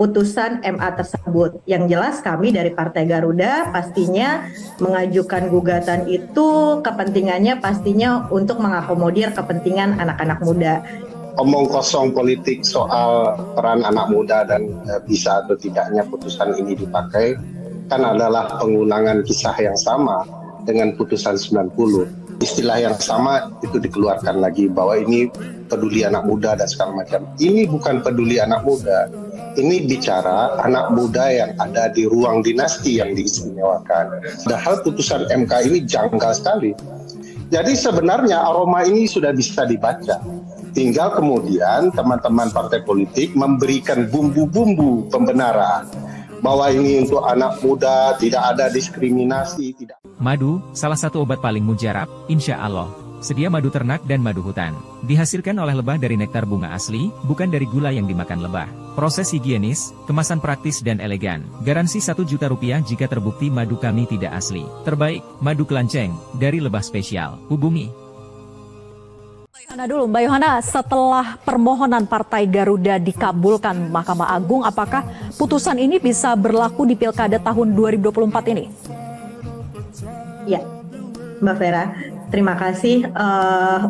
putusan MA tersebut. Yang jelas kami dari Partai Garuda pastinya mengajukan gugatan itu kepentingannya pastinya untuk mengakomodir kepentingan anak-anak muda. Omong kosong politik soal peran anak muda dan bisa atau tidaknya putusan ini dipakai kan adalah pengulangan kisah yang sama dengan putusan 90. Istilah yang sama itu dikeluarkan lagi bahwa ini peduli anak muda dan segala macam. Ini bukan peduli anak muda. Ini bicara anak muda yang ada di ruang dinasti yang diistimewakan. Padahal putusan MK ini janggal sekali. Jadi sebenarnya aroma ini sudah bisa dibaca. Tinggal kemudian teman-teman partai politik memberikan bumbu-bumbu pembenaran bahwa ini untuk anak muda, tidak ada diskriminasi, tidak. Madu, salah satu obat paling mujarab, insya Allah. Sedia madu ternak dan madu hutan. Dihasilkan oleh lebah dari nektar bunga asli, bukan dari gula yang dimakan lebah. Proses higienis, kemasan praktis dan elegan. Garansi Rp1.000.000 jika terbukti madu kami tidak asli. Terbaik, madu kelanceng, dari lebah spesial. Hubungi. Mbak Yohana, setelah permohonan Partai Garuda dikabulkan Mahkamah Agung, apakah putusan ini bisa berlaku di Pilkada tahun 2024 ini? Ya, Mbak Vera, terima kasih.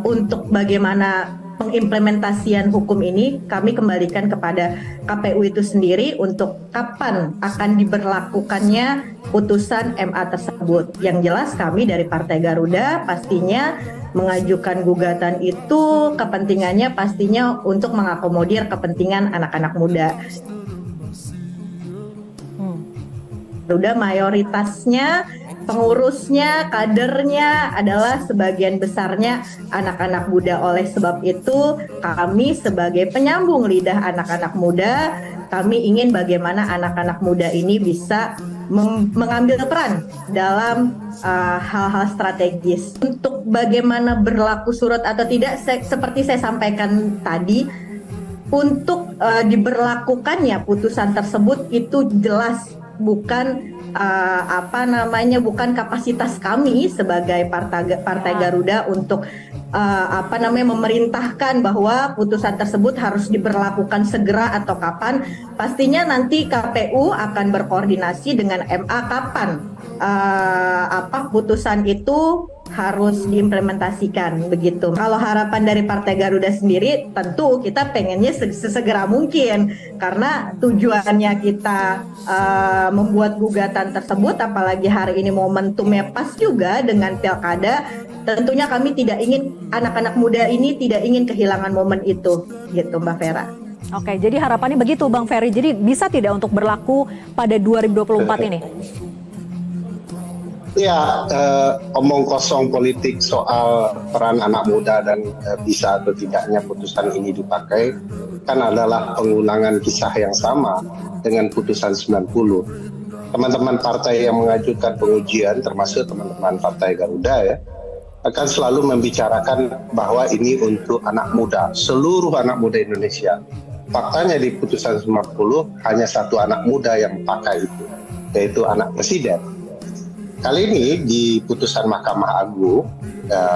Untuk bagaimana pengimplementasian hukum ini, kami kembalikan kepada KPU itu sendiri untuk kapan akan diberlakukannya putusan MA tersebut. Yang jelas kami dari Partai Garuda pastinya mengajukan gugatan itu kepentingannya pastinya untuk mengakomodir kepentingan anak-anak muda. Garuda mayoritasnya, pengurusnya, kadernya adalah sebagian besarnya anak-anak muda. Oleh sebab itu kami sebagai penyambung lidah anak-anak muda, kami ingin bagaimana anak-anak muda ini bisa mengambil peran dalam hal-hal strategis. Untuk bagaimana berlaku surut atau tidak, seperti saya sampaikan tadi, untuk diberlakukannya putusan tersebut itu jelas bukan bukan kapasitas kami sebagai Partai Garuda untuk memerintahkan bahwa putusan tersebut harus diberlakukan segera atau kapan. Pastinya nanti KPU akan berkoordinasi dengan MA kapan putusan itu harus diimplementasikan, begitu. Kalau harapan dari Partai Garuda sendiri, tentu kita pengennya sesegera mungkin, karena tujuannya kita membuat gugatan tersebut, apalagi hari ini momentumnya pas juga dengan pilkada. Tentunya kami tidak ingin anak-anak muda ini tidak ingin kehilangan momen itu, gitu Mbak Vera. Oke, jadi harapannya begitu Bang Ferry. Jadi bisa tidak untuk berlaku pada 2024 ini? Ya, omong kosong politik soal peran anak muda dan bisa atau tidaknya putusan ini dipakai kan adalah pengulangan kisah yang sama dengan putusan 90. Teman-teman partai yang mengajukan pengujian, termasuk teman-teman Partai Garuda ya, akan selalu membicarakan bahwa ini untuk anak muda, seluruh anak muda Indonesia. Faktanya di putusan 90 hanya satu anak muda yang pakai itu, yaitu anak presiden. Kali ini di putusan Mahkamah Agung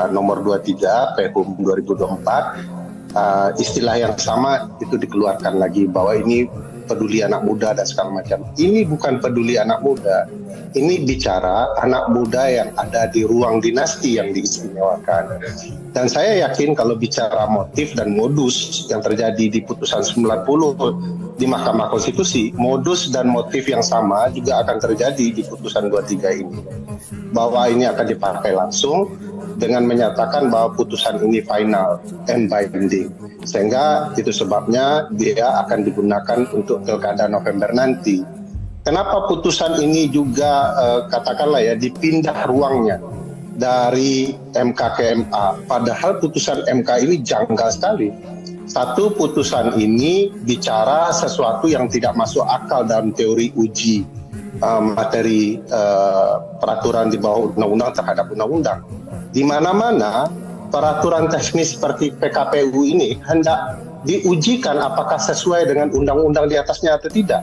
nomor 23 PHUM 2024, istilah yang sama itu dikeluarkan lagi bahwa ini peduli anak muda dan segala macam. Ini bukan peduli anak muda, ini bicara anak muda yang ada di ruang dinasti yang diistimewakan. Dan saya yakin kalau bicara motif dan modus yang terjadi di putusan 90 di Mahkamah Konstitusi, modus dan motif yang sama juga akan terjadi di putusan 23 ini. Bahwa ini akan dipakai langsung dengan menyatakan bahwa putusan ini final and binding. Sehingga itu sebabnya dia akan digunakan untuk pilkada November nanti. Kenapa putusan ini juga katakanlah ya dipindah ruangnya dari MK ke MA, padahal putusan MK ini janggal sekali. Satu, putusan ini bicara sesuatu yang tidak masuk akal dalam teori uji materi peraturan di bawah undang-undang terhadap undang-undang. Di mana-mana peraturan teknis seperti PKPU ini hendak diujikan apakah sesuai dengan undang-undang di atasnya atau tidak.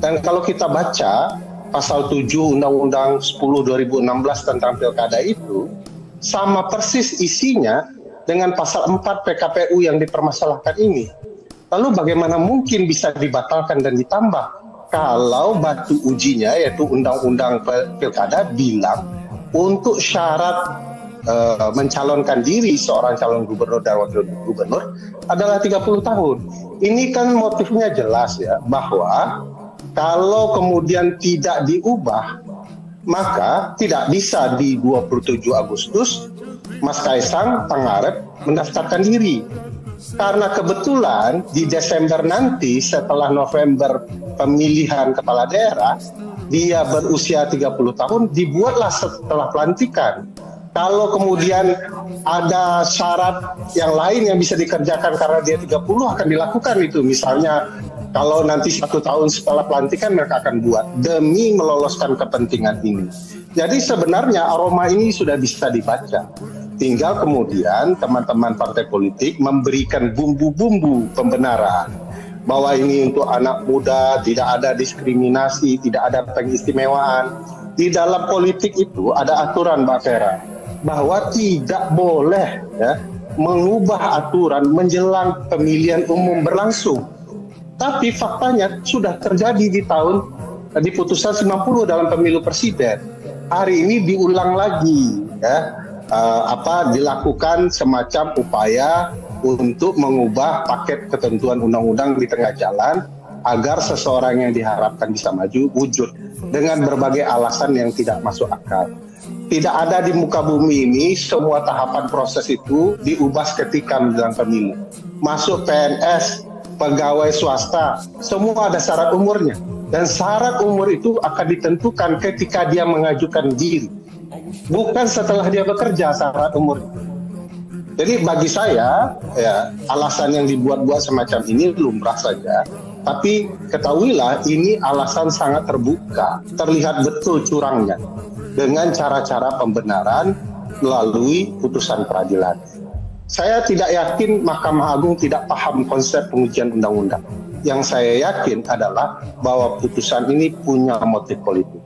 Dan kalau kita baca pasal 7 Undang-Undang 10 2016 tentang pilkada itu sama persis isinya dengan pasal 4 PKPU yang dipermasalahkan ini. Lalu bagaimana mungkin bisa dibatalkan dan ditambah kalau batu ujinya yaitu Undang-Undang Pilkada bilang untuk syarat mencalonkan diri seorang calon gubernur dan wakil gubernur adalah 30 tahun. Ini kan motifnya jelas ya, bahwa kalau kemudian tidak diubah, maka tidak bisa di 27 Agustus Mas Kaisang Pangarep mendaftarkan diri. Karena kebetulan di Desember nanti setelah November pemilihan kepala daerah, dia berusia 30 tahun, dibuatlah setelah pelantikan. Kalau kemudian ada syarat yang lain yang bisa dikerjakan karena dia 30 akan dilakukan itu. Misalnya kalau nanti 1 tahun setelah pelantikan mereka akan buat demi meloloskan kepentingan ini. Jadi sebenarnya aroma ini sudah bisa dibaca. Tinggal kemudian teman-teman partai politik memberikan bumbu-bumbu pembenaran bahwa ini untuk anak muda, tidak ada diskriminasi, tidak ada pengistimewaan. Di dalam politik itu ada aturan, Mbak Vera, bahwa tidak boleh ya, mengubah aturan menjelang pemilihan umum berlangsung. Tapi faktanya sudah terjadi di putusan 90 dalam pemilu presiden. Hari ini diulang lagi ya. Dilakukan semacam upaya untuk mengubah paket ketentuan undang-undang di tengah jalan agar seseorang yang diharapkan bisa maju wujud dengan berbagai alasan yang tidak masuk akal. Tidak ada di muka bumi ini semua tahapan proses itu diubah seketika menjelang pemilu. Masuk PNS, pegawai swasta, semua ada syarat umurnya. Dan syarat umur itu akan ditentukan ketika dia mengajukan diri. Bukan setelah dia bekerja syarat umur. Jadi bagi saya ya, alasan yang dibuat-buat semacam ini lumrah saja. Tapi ketahuilah ini alasan sangat terbuka, terlihat betul curangnya dengan cara-cara pembenaran melalui putusan peradilan. Saya tidak yakin Mahkamah Agung tidak paham konsep pengujian undang-undang. Yang saya yakin adalah bahwa putusan ini punya motif politik.